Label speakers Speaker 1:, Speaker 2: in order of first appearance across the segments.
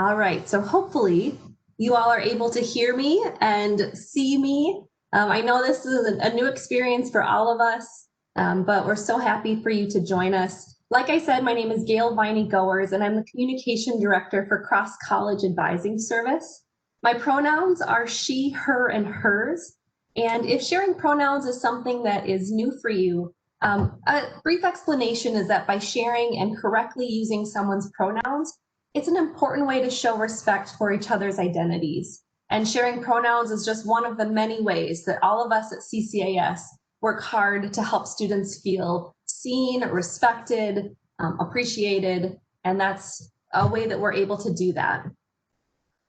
Speaker 1: All right, so hopefully you all are able to hear me and see me. I know this is a new experience for all of us, but we're so happy for you to join us. Like I said, my name is Gail Viney-Goers, and I'm the Communication Director for Cross College Advising Service. My pronouns are she, her, and hers. And if sharing pronouns is something that is new for you, a brief explanation is that by sharing and correctly using someone's pronouns, it's an important way to show respect for each other's identities. And sharing pronouns is just one of the many ways that all of us at CCAS work hard to help students feel seen, respected, appreciated, and that's a way that we're able to do that.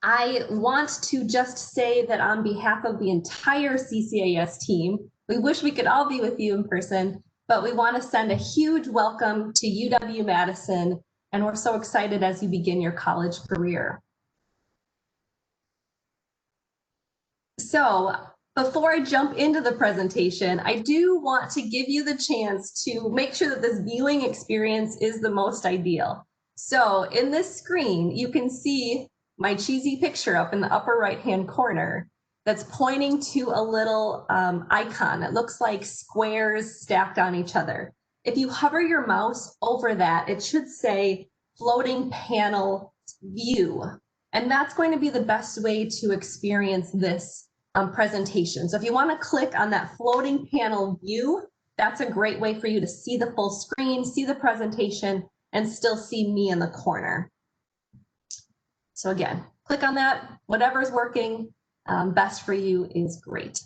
Speaker 1: I want to just say that on behalf of the entire CCAS team, we wish we could all be with you in person, but we want to send a huge welcome to UW-Madison, and we're so excited as you begin your college career. So before I jump into the presentation, I do want to give you the chance to make sure that this viewing experience is the most ideal. So in this screen, you can see my cheesy picture up in the upper right-hand corner that's pointing to a little icon. It looks like squares stacked on each other. If you hover your mouse over that, it should say floating panel view. And that's going to be the best way to experience this presentation. So if you want to click on that floating panel view, that's a great way for you to see the full screen, see the presentation, and still see me in the corner. So again, click on that, whatever's working best for you is great.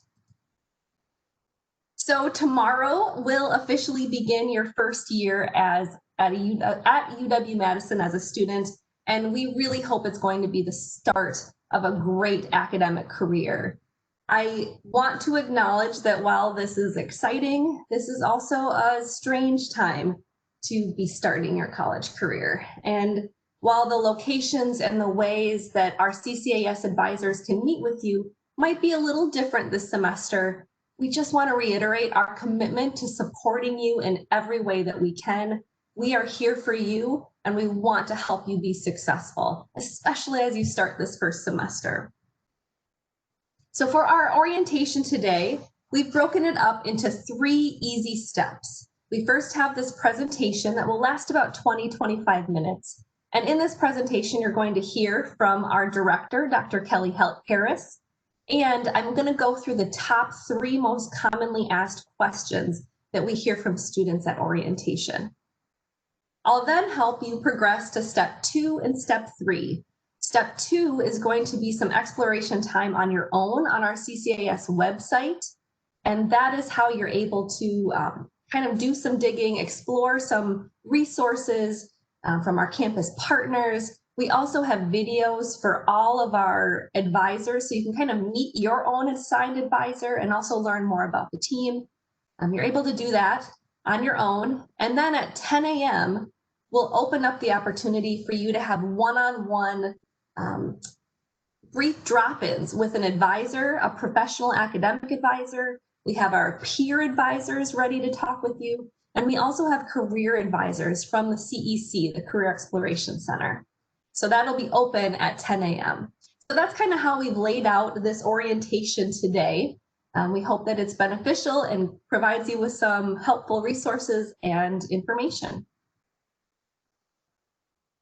Speaker 1: So tomorrow will officially begin your first year at UW-Madison as a student, and we really hope it's going to be the start of a great academic career. I want to acknowledge that while this is exciting, this is also a strange time to be starting your college career. And while the locations and the ways that our CCAS advisors can meet with you might be a little different this semester, we just want to reiterate our commitment to supporting you in every way that we can. We are here for you, and we want to help you be successful, especially as you start this first semester. So for our orientation today, we've broken it up into 3 easy steps. We first have this presentation that will last about 20-25 minutes. And in this presentation, you're going to hear from our director, Dr. Kelly Harris. And I'm going to go through the top 3 most commonly asked questions that we hear from students at orientation. I'll then help you progress to step 2 and step 3. Step 2 is going to be some exploration time on your own on our CCAS website. And that is how you're able to kind of do some digging, explore some resources from our campus partners. We also have videos for all of our advisors, so you can kind of meet your own assigned advisor and also learn more about the team. You're able to do that on your own. And then at 10 a.m., we'll open up the opportunity for you to have one-on-one brief drop-ins with an advisor, a professional academic advisor. We have our peer advisors ready to talk with you. And we also have career advisors from the CEC, the Career Exploration Center. So that'll be open at 10 a.m. So that's kind of how we've laid out this orientation today. We hope that it's beneficial and provides you with some helpful resources and information.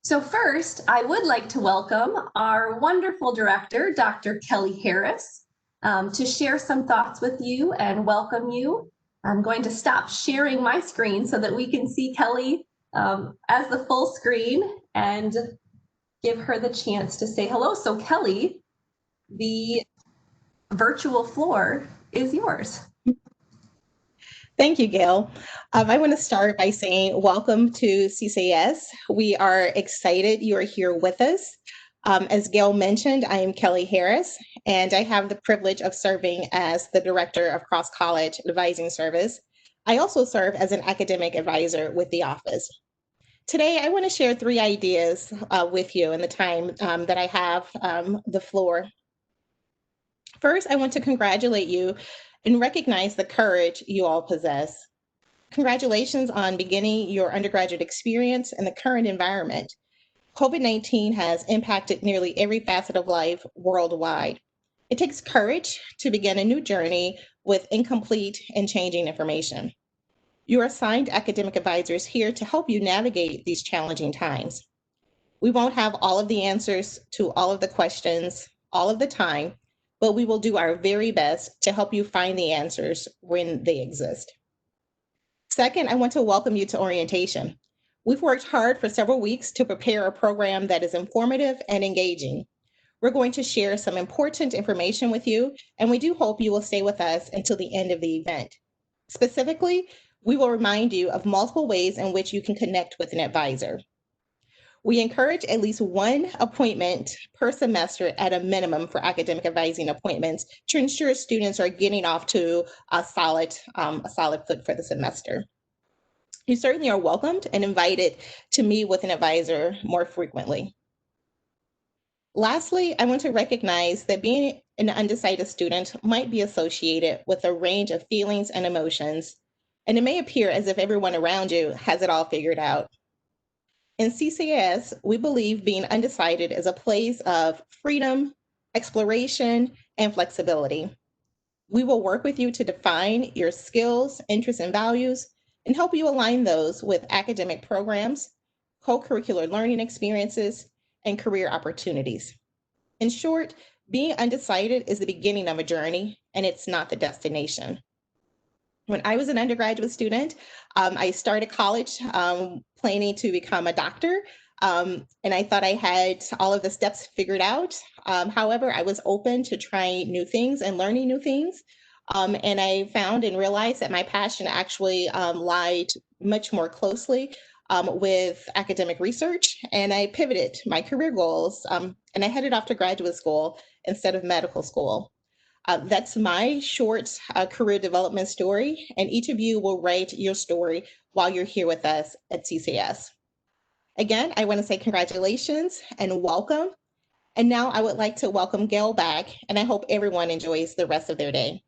Speaker 1: So first, I would like to welcome our wonderful director, Dr. Kelly Harris, to share some thoughts with you and welcome you. I'm going to stop sharing my screen so that we can see Kelly as the full screen and give her the chance to say hello. So Kelly, the virtual floor is yours.
Speaker 2: Thank you, Gail. I want to start by saying welcome to CCAS. We are excited you are here with us. As Gail mentioned, I am Kelly Harris, and I have the privilege of serving as the Director of Cross College Advising Service. I also serve as an academic advisor with the office. Today, I want to share 3 ideas with you in the time that I have the floor. First, I want to congratulate you and recognize the courage you all possess. Congratulations on beginning your undergraduate experience in the current environment. COVID-19 has impacted nearly every facet of life worldwide. It takes courage to begin a new journey with incomplete and changing information. You are assigned academic advisors here to help you navigate these challenging times. We won't have all of the answers to all of the questions all of the time, but we will do our very best to help you find the answers when they exist. Second, I want to welcome you to orientation. We've worked hard for several weeks to prepare a program that is informative and engaging. We're going to share some important information with you, and we do hope you will stay with us until the end of the event. Specifically, we will remind you of multiple ways in which you can connect with an advisor. We encourage at least one appointment per semester at a minimum for academic advising appointments to ensure students are getting off to a solid foot for the semester. You certainly are welcomed and invited to meet with an advisor more frequently. Lastly, I want to recognize that being an undecided student might be associated with a range of feelings and emotions, and it may appear as if everyone around you has it all figured out. In CCAS, we believe being undecided is a place of freedom, exploration, and flexibility. We will work with you to define your skills, interests, and values, and help you align those with academic programs, co-curricular learning experiences, and career opportunities. In short, being undecided is the beginning of a journey, and it's not the destination. When I was an undergraduate student, I started college planning to become a doctor, and I thought I had all of the steps figured out. However, I was open to trying new things and learning new things. And I found and realized that my passion actually lied much more closely with academic research. And I pivoted my career goals and I headed off to graduate school instead of medical school. That's my short career development story, and each of you will write your story while you're here with us at CCAS. Again, I want to say congratulations and welcome. And now I would like to welcome Gail back, and I hope everyone enjoys the rest of their day.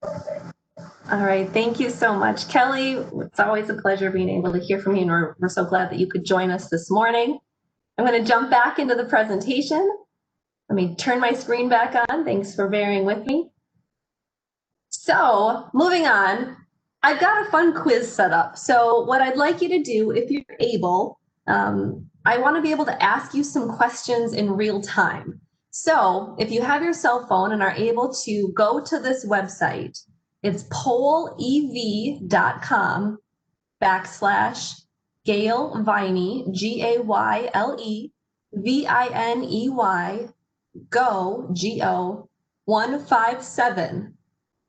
Speaker 1: All right, thank you so much, Kelly. It's always a pleasure being able to hear from you, and we're so glad that you could join us this morning. I'm going to jump back into the presentation. Let me turn my screen back on. Thanks for bearing with me. So moving on, I've got a fun quiz set up. So what I'd like you to do, if you're able, I want to be able to ask you some questions in real time. So if you have your cell phone and are able to go to this website, it's polleve.com/Gayle Viney, GAYLE VINEY, GO 157.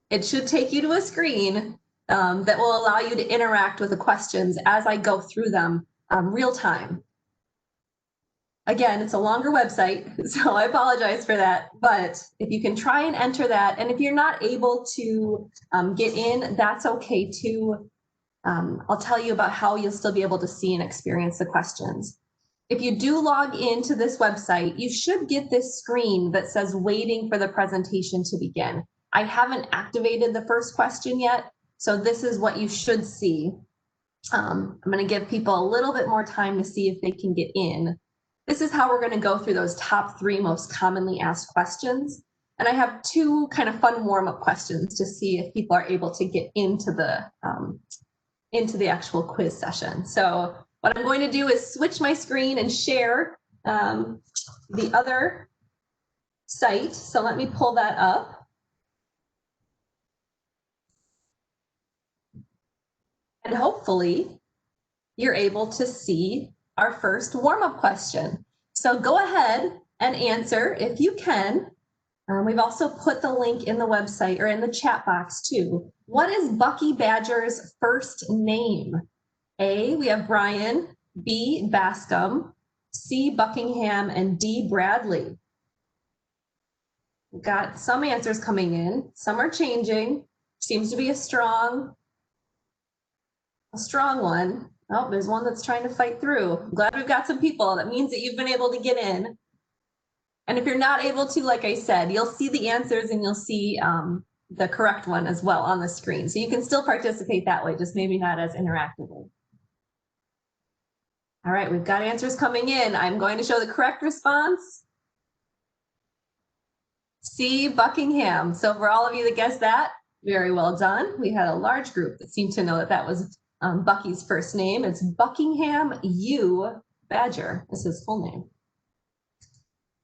Speaker 1: It should take you to a screen that will allow you to interact with the questions as I go through them real time. Again, it's a longer website, so I apologize for that, but if you can try and enter that, and if you're not able to get in, that's okay too. I'll tell you about how you'll still be able to see and experience the questions. If you do log into this website, you should get this screen that says waiting for the presentation to begin. I haven't activated the first question yet, so this is what you should see. I'm going to give people a little bit more time to see if they can get in. This is how we're going to go through those top 3 most commonly asked questions. And I have 2 kind of fun warm-up questions to see if people are able to get into the actual quiz session. So what I'm going to do is switch my screen and share the other site. So let me pull that up. And hopefully you're able to see our first warm-up question. So go ahead and answer if you can. We've also put the link in the website or in the chat box too. What is Bucky Badger's first name? A, we have Brian, B, Bascom, C, Buckingham, and D, Bradley. We've got some answers coming in. Some are changing. Seems to be a strong one. Oh, there's one that's trying to fight through. I'm glad we've got some people. That means that you've been able to get in. And if you're not able to, like I said, you'll see the answers and you'll see the correct one as well on the screen. So you can still participate that way, just maybe not as interactively. All right, we've got answers coming in. I'm going to show the correct response. C, Buckingham. So for all of you that guessed that, very well done. We had a large group that seemed to know that that was Bucky's first name. It's Buckingham U. Badger is his full name.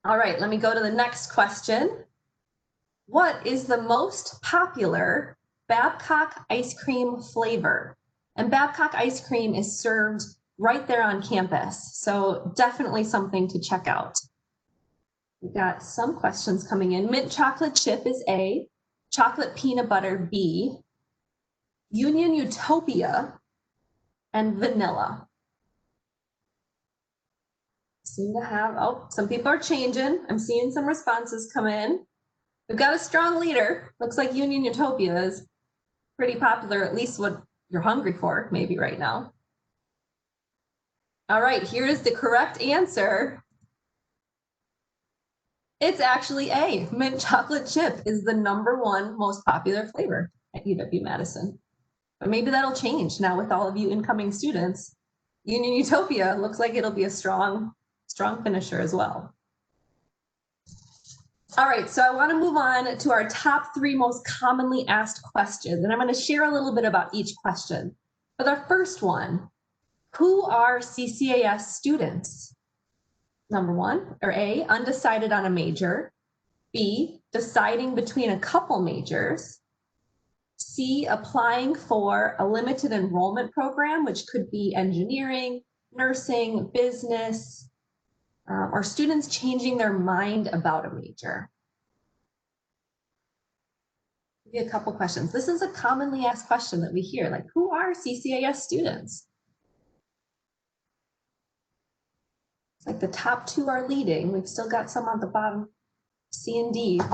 Speaker 1: All right, let me go to the next question. What is the most popular Babcock ice cream flavor? And Babcock ice cream is served right there on campus, so definitely something to check out. We've got some questions coming in. Mint chocolate chip is A, chocolate peanut butter B, Union Utopia, and vanilla. Seem to have, oh, some people are changing. I'm seeing some responses come in. We've got a strong leader. Looks like Union Utopia is pretty popular, at least what you're hungry for, maybe right now. All right, here is the correct answer. It's actually A. Mint chocolate chip is the #1 most popular flavor at UW-Madison. But maybe that'll change now with all of you incoming students. Union Utopia looks like it'll be a strong finisher as well. All right, so I want to move on to our top 3 most commonly asked questions, and I'm going to share a little bit about each question. For the first one, who are CCAS students? #1, or A, undecided on a major. B, deciding between a couple majors. C, applying for a limited enrollment program, which could be engineering, nursing, business, or students changing their mind about a major. Maybe a couple questions. This is a commonly asked question that we hear, like, who are CCAS students? It's like the top 2 are leading. We've still got some on the bottom, C and D. I'm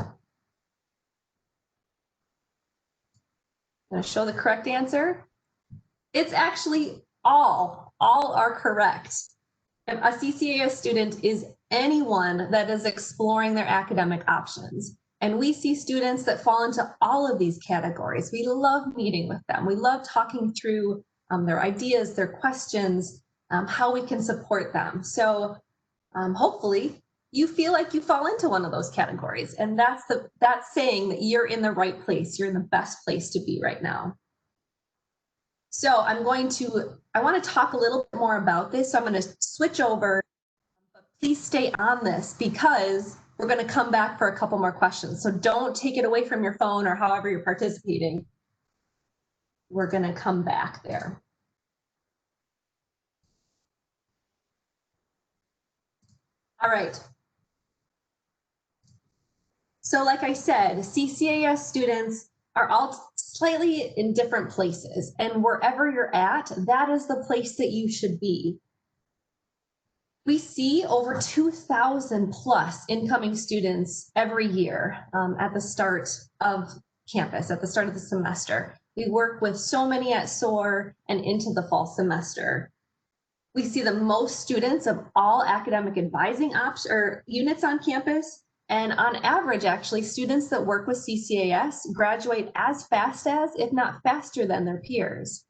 Speaker 1: going to show the correct answer. It's actually all are correct. A CCAS student is anyone that is exploring their academic options. And we see students that fall into all of these categories. We love meeting with them. We love talking through their ideas, their questions, how we can support them. So hopefully you feel like you fall into one of those categories. And that's saying that you're in the right place. You're in the best place to be right now. So I want to talk a little bit more about this. So I'm going to switch over, but please stay on this because we're going to come back for a couple more questions. So don't take it away from your phone or however you're participating. We're going to come back there. All right. So like I said, CCAS students are all slightly in different places, and wherever you're at, that is the place that you should be. We see over 2,000 plus incoming students every year at the start of campus, at the start of the semester. We work with so many at SOAR and into the fall semester. We see the most students of all academic advising units on campus. And on average, actually, students that work with CCAS graduate as fast as, if not faster than, their peers.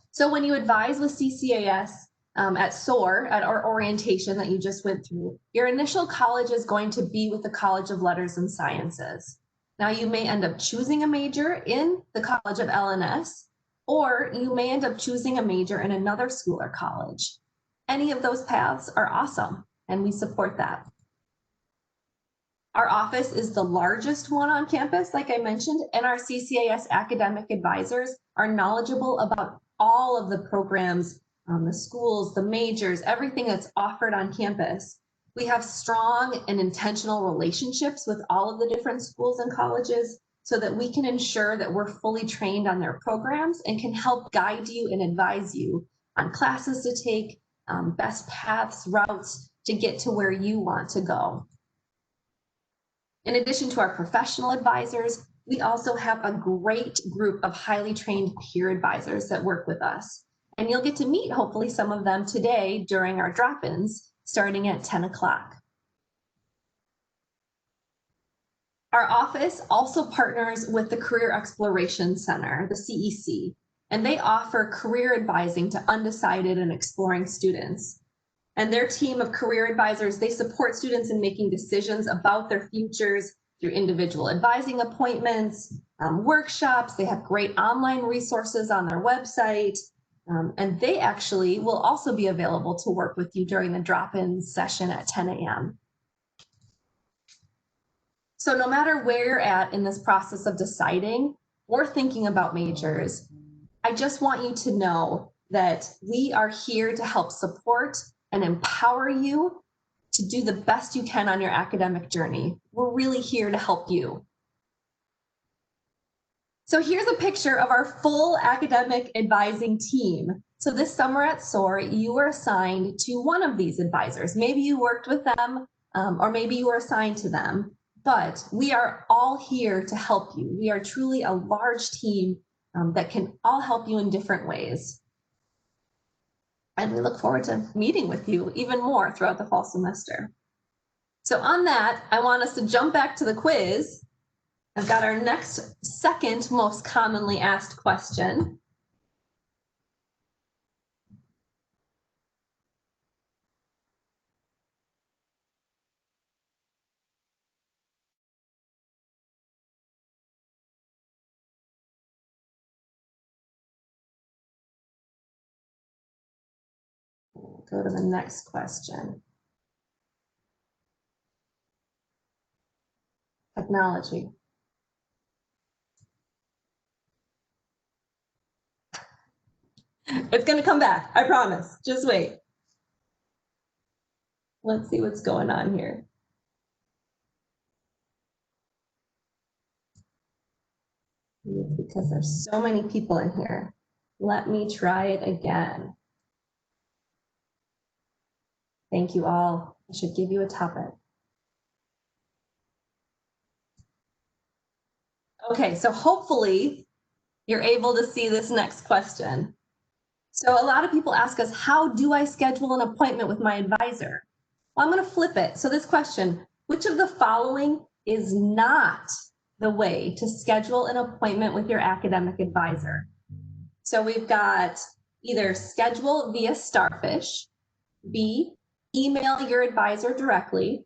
Speaker 1: So when you advise with CCAS at SOAR, at our orientation that you just went through, your initial college is going to be with the College of Letters and Sciences. Now you may end up choosing a major in the College of LNS, or you may end up choosing a major in another school or college. Any of those paths are awesome, and we support that. Our office is the largest one on campus, like I mentioned, and our CCAS academic advisors are knowledgeable about all of the programs, the schools, the majors, everything that's offered on campus. We have strong and intentional relationships with all of the different schools and colleges so that we can ensure that we're fully trained on their programs and can help guide you and advise you on classes to take, best paths, routes to get to where you want to go. In addition to our professional advisors, we also have a great group of highly trained peer advisors that work with us. And you'll get to meet, hopefully, some of them today during our drop-ins, starting at 10 o'clock. Our office also partners with the Career Exploration Center, the CEC. and they offer career advising to undecided and exploring students. And their team of career advisors, they support students in making decisions about their futures through individual advising appointments, workshops. They have great online resources on their website. And they actually will also be available to work with you during the drop-in session at 10 a.m. So no matter where you're at in this process of deciding or thinking about majors, I just want you to know that we are here to help support and empower you to do the best you can on your academic journey. We're really here to help you. So here's a picture of our full academic advising team. So this summer at SOAR, you were assigned to one of these advisors. Maybe you worked with them, or maybe you were assigned to them, but we are all here to help you. We are truly a large team that can all help you in different ways. And we look forward to meeting with you even more throughout the fall semester. So on that, I want us to jump back to the quiz. I've got our next second most commonly asked question. Go to the next question. Technology. It's going to come back, I promise. Just wait. Let's see what's going on here. Because there's so many people in here. Let me try it again. Thank you all. I should give you a topic. Okay, so hopefully you're able to see this next question. So a lot of people ask us, how do I schedule an appointment with my advisor? Well, I'm going to flip it. So this question, which of the following is not the way to schedule an appointment with your academic advisor? So we've got either schedule via Starfish, B, email your advisor directly,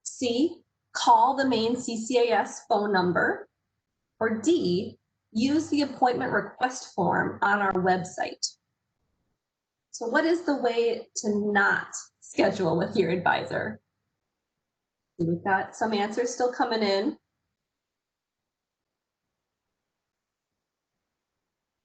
Speaker 1: C, call the main CCAS phone number, or D, use the appointment request form on our website. So what is the way to not schedule with your advisor? We've got some answers still coming in.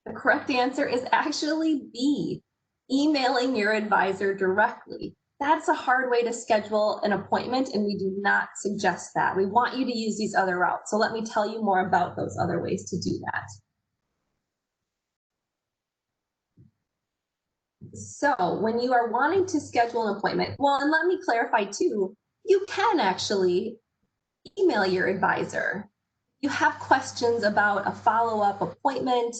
Speaker 1: The correct answer is actually B, emailing your advisor directly. That's a hard way to schedule an appointment, and we do not suggest that. We want you to use these other routes. So let me tell you more about those other ways to do that. So when you are wanting to schedule an appointment, well, and let me clarify too, you can actually email your advisor. You have questions about a follow-up appointment.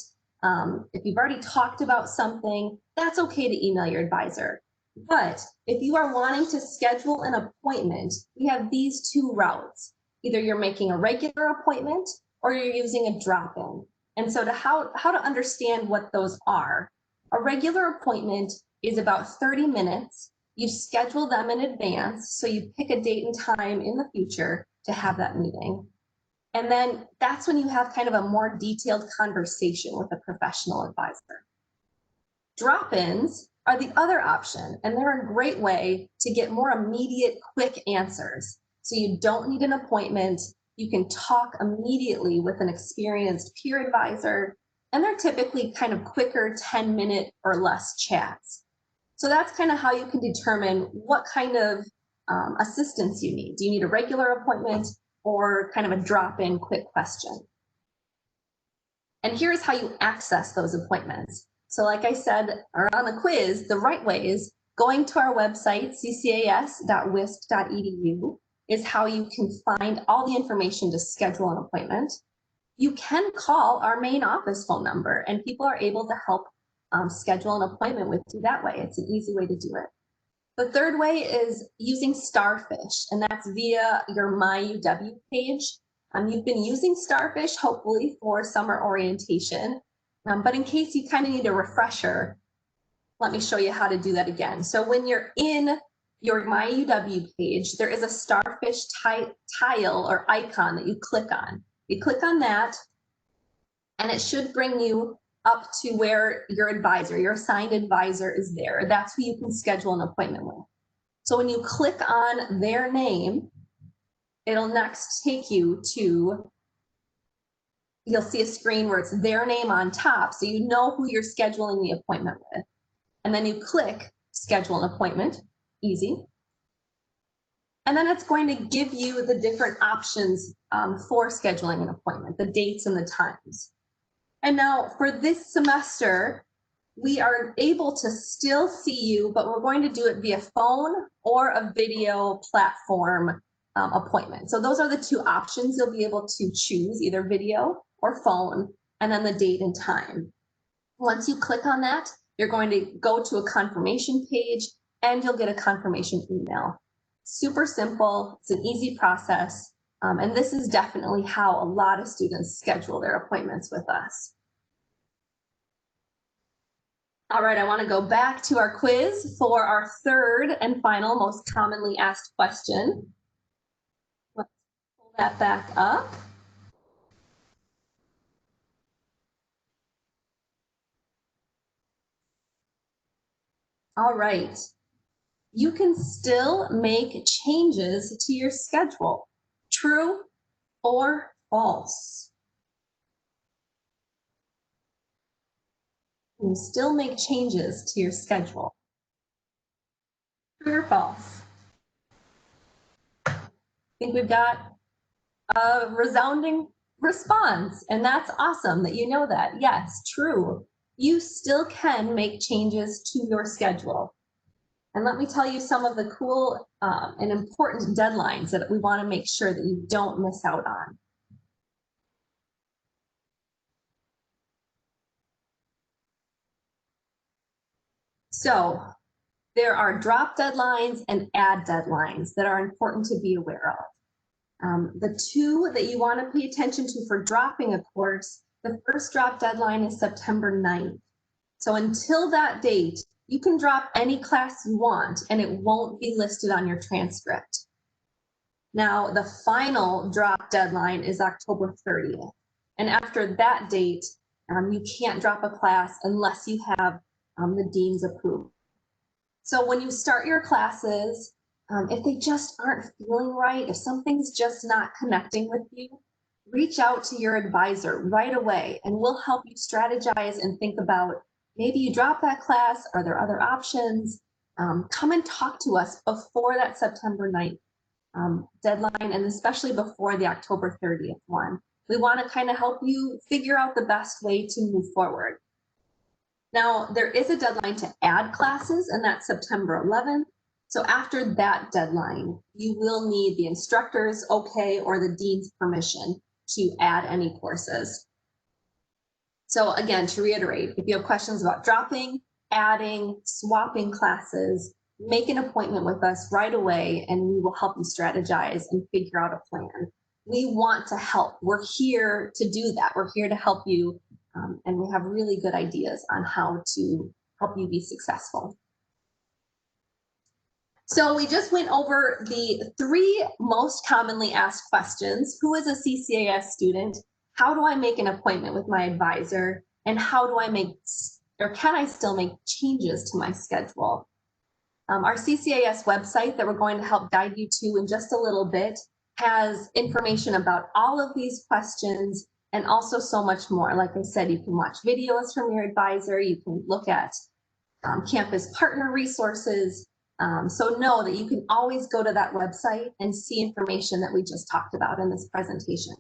Speaker 1: If you've already talked about something, that's okay to email your advisor. But if you are wanting to schedule an appointment, we have these two routes. Either you're making a regular appointment or you're using a drop-in. And so how to understand what those are. A regular appointment is about 30 minutes. You schedule them in advance, so you pick a date and time in the future to have that meeting. And then that's when you have kind of a more detailed conversation with a professional advisor. Drop-ins are the other option, and they're a great way to get more immediate, quick answers. So you don't need an appointment. You can talk immediately with an experienced peer advisor, and they're typically kind of quicker 10-minute or less chats. So that's kind of how you can determine what kind of assistance you need. Do you need a regular appointment or kind of a drop-in quick question? And here's how you access those appointments. So like I said, or on the quiz, the right way is going to our website, ccas.wisc.edu, is how you can find all the information to schedule an appointment. You can call our main office phone number, and people are able to help schedule an appointment with you that way. It's an easy way to do it. The third way is using Starfish, and that's via your My UW page. You've been using Starfish, hopefully, for summer orientation. But in case you kind of need a refresher, let me show you how to do that again. So when you're in your My UW page, there is a starfish tile or icon that you click on. You click on that, and it should bring you up to where your advisor, your assigned advisor is there. That's who you can schedule an appointment with. So when you click on their name, it'll next take you to, you'll see a screen where it's their name on top, so you know who you're scheduling the appointment with. And then you click schedule an appointment, easy. And then it's going to give you the different options for scheduling an appointment, the dates and the times. And now for this semester, we are able to still see you, but we're going to do it via phone or a video platform appointment. So those are the two options you'll be able to choose, either video or phone, and then the date and time. Once you click on that, you're going to go to a confirmation page and you'll get a confirmation email. Super simple, it's an easy process, and this is definitely how a lot of students schedule their appointments with us. All right, I want to go back to our quiz for our third and final most commonly asked question. Let's pull that back up. All right. You can still make changes to your schedule. True or false? You can still make changes to your schedule. True or false? I think we've got a resounding response, and that's awesome that you know that. Yes, true. You still can make changes to your schedule. And let me tell you some of the cool and important deadlines that we want to make sure that you don't miss out on. So there are drop deadlines and add deadlines that are important to be aware of. The two that you want to pay attention to for dropping a course, the first drop deadline is September 9th. So until that date, you can drop any class you want and it won't be listed on your transcript. Now, the final drop deadline is October 30th. And after that date, you can't drop a class unless you have the dean's approval. So when you start your classes, if they just aren't feeling right, if something's just not connecting with you, reach out to your advisor right away and we'll help you strategize and think about, maybe you drop that class, are there other options? Come and talk to us before that September 9th deadline, and especially before the October 30th one. We want to kind of help you figure out the best way to move forward. Now, there is a deadline to add classes, and that's September 11th. So after that deadline, you will need the instructor's okay or the dean's permission to add any courses. So again, to reiterate, if you have questions about dropping, adding, swapping classes, make an appointment with us right away and we will help you strategize and figure out a plan. We want to help. We're here to do that. We're here to help you, and we have really good ideas on how to help you be successful. So we just went over the three most commonly asked questions. Who is a CCAS student? How do I make an appointment with my advisor? And how do I make, or can I still make changes to my schedule? Our CCAS website that we're going to help guide you to in just a little bit has information about all of these questions and also so much more. Like I said, you can watch videos from your advisor, you can look at campus partner resources. So know that you can always go to that website and see information that we just talked about in this presentation.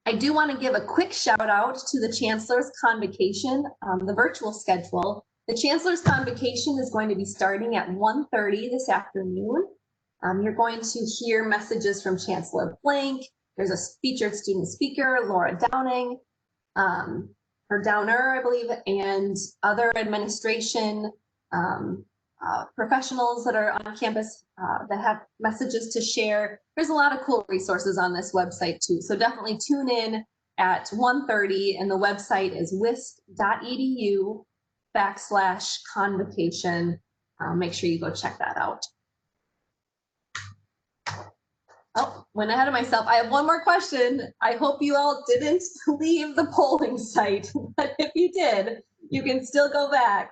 Speaker 1: I do want to give a quick shout out to the Chancellors Convocation, the virtual schedule. The Chancellors Convocation is going to be starting at 1:30 this afternoon. You're going to hear messages from Chancellor Blank. There's a featured student speaker, Laura Downing, or Downer, I believe, and other administration professionals that are on campus that have messages to share. There's a lot of cool resources on this website too. So definitely tune in at 1:30, and the website is wisc.edu/convocation. Make sure you go check that out. Oh, went ahead of myself. I have one more question. I hope you all didn't leave the polling site, but if you did, you can still go back.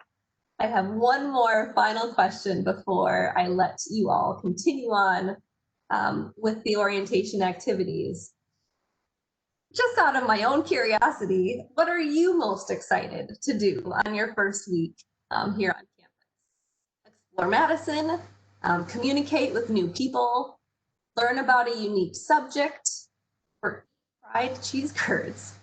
Speaker 1: I have one more final question before I let you all continue on with the orientation activities. Just out of my own curiosity, what are you most excited to do on your first week here on campus? Explore Madison, communicate with new people, learn about a unique subject, or fried cheese curds.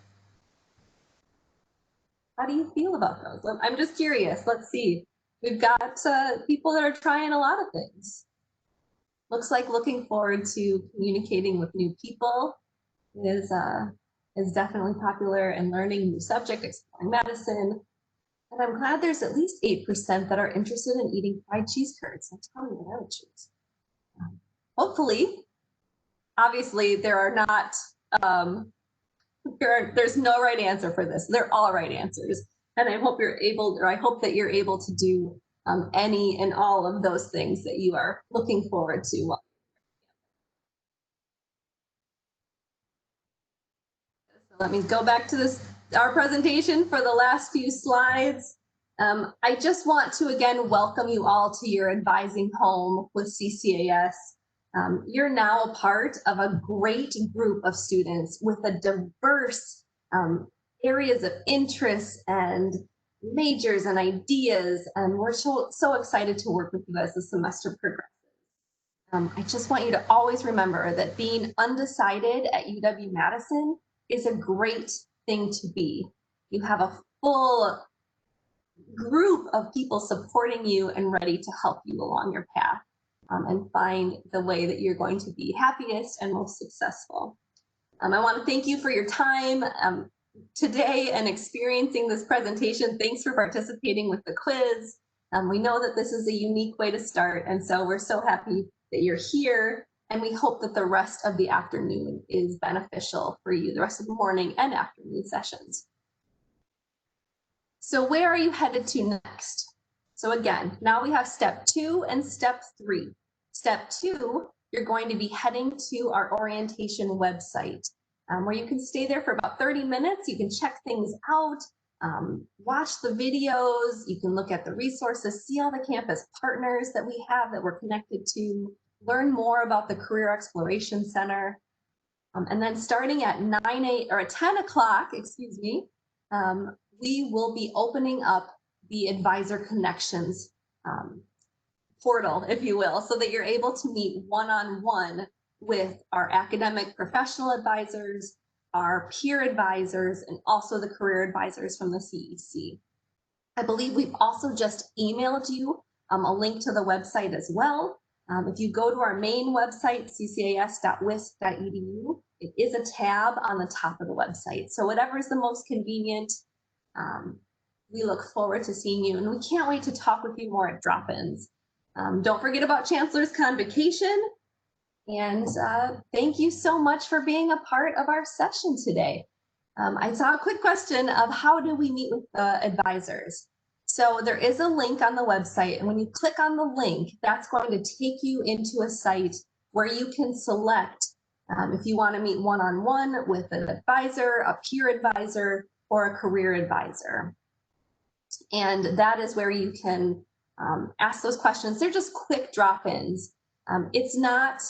Speaker 1: How do you feel about those? I'm just curious. Let's see. We've got people that are trying a lot of things. Looks like looking forward to communicating with new people is definitely popular, and learning new subject, exploring medicine. And I'm glad there's at least 8% that are interested in eating fried cheese curds. That's probably what I would choose. Hopefully, obviously there are not, there's no right answer for this. They're all right answers. And I hope you're able, or I hope that you're able to do any and all of those things that you are looking forward to. So let me go back to our presentation for the last few slides. I just want to again welcome you all to your advising home with CCAS. You're now a part of a great group of students with a diverse areas of interest and majors and ideas, and we're so excited to work with you as the semester progresses. I just want you to always remember that being undecided at UW-Madison is a great thing to be. You have a full group of people supporting you and ready to help you along your path and find the way that you're going to be happiest and most successful. I want to thank you for your time today and experiencing this presentation. Thanks for participating with the quiz. We know that this is a unique way to start, and so we're so happy that you're here, and we hope that the rest of the afternoon is beneficial for you, the rest of the morning and afternoon sessions. So where are you headed to next? So again, now we have step 2 and step 3. Step 2, you're going to be heading to our orientation website, where you can stay there for about 30 minutes. You can check things out, watch the videos, you can look at the resources, see all the campus partners that we have that we're connected to, learn more about the Career Exploration Center. And then starting at 10 o'clock, excuse me, we will be opening up the Advisor Connections portal, if you will, so that you're able to meet one-on-one with our academic professional advisors, our peer advisors, and also the career advisors from the CEC. I believe we've also just emailed you a link to the website as well. If you go to our main website, ccas.wisc.edu, it is a tab on the top of the website. So whatever is the most convenient, we look forward to seeing you, and we can't wait to talk with you more at drop-ins. Don't forget about Chancellors Convocation, and thank you so much for being a part of our session today. I saw a quick question of how do we meet with the advisors? So there is a link on the website, and when you click on the link, that's going to take you into a site where you can select if you want to meet one-on-one with an advisor, a peer advisor, or a career advisor. And that is where you can ask those questions. They're just quick drop-ins. It's not,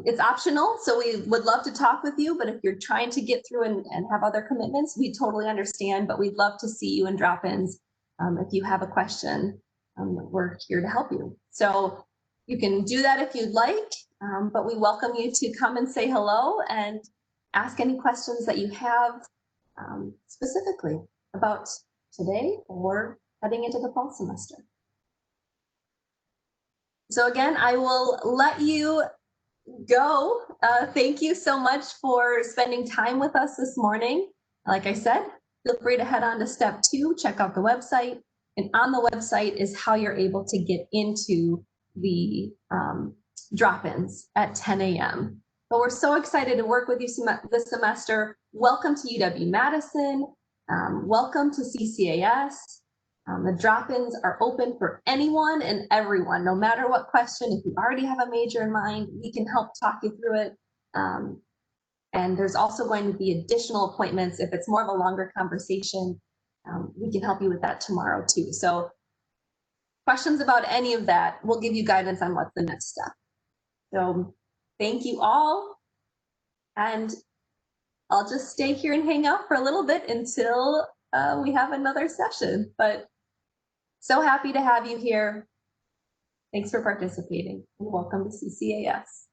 Speaker 1: it's optional, so we would love to talk with you, but if you're trying to get through and have other commitments, we totally understand, but we'd love to see you in drop-ins. If you have a question, we're here to help you. So you can do that if you'd like, but we welcome you to come and say hello and ask any questions that you have specifically about today or heading into the fall semester. So again, I will let you go. Thank you so much for spending time with us this morning. Like I said, feel free to head on to step 2, check out the website, and on the website is how you're able to get into the drop-ins at 10 a.m. But we're so excited to work with you this semester. Welcome to UW-Madison. Welcome to CCAS. The drop-ins are open for anyone and everyone, no matter what question. If you already have a major in mind, we can help talk you through it. And there's also going to be additional appointments. If it's more of a longer conversation, we can help you with that tomorrow too. So questions about any of that, we'll give you guidance on what's the next step. So thank you all. And I'll just stay here and hang out for a little bit until we have another session. But so happy to have you here. Thanks for participating and welcome to CCAS.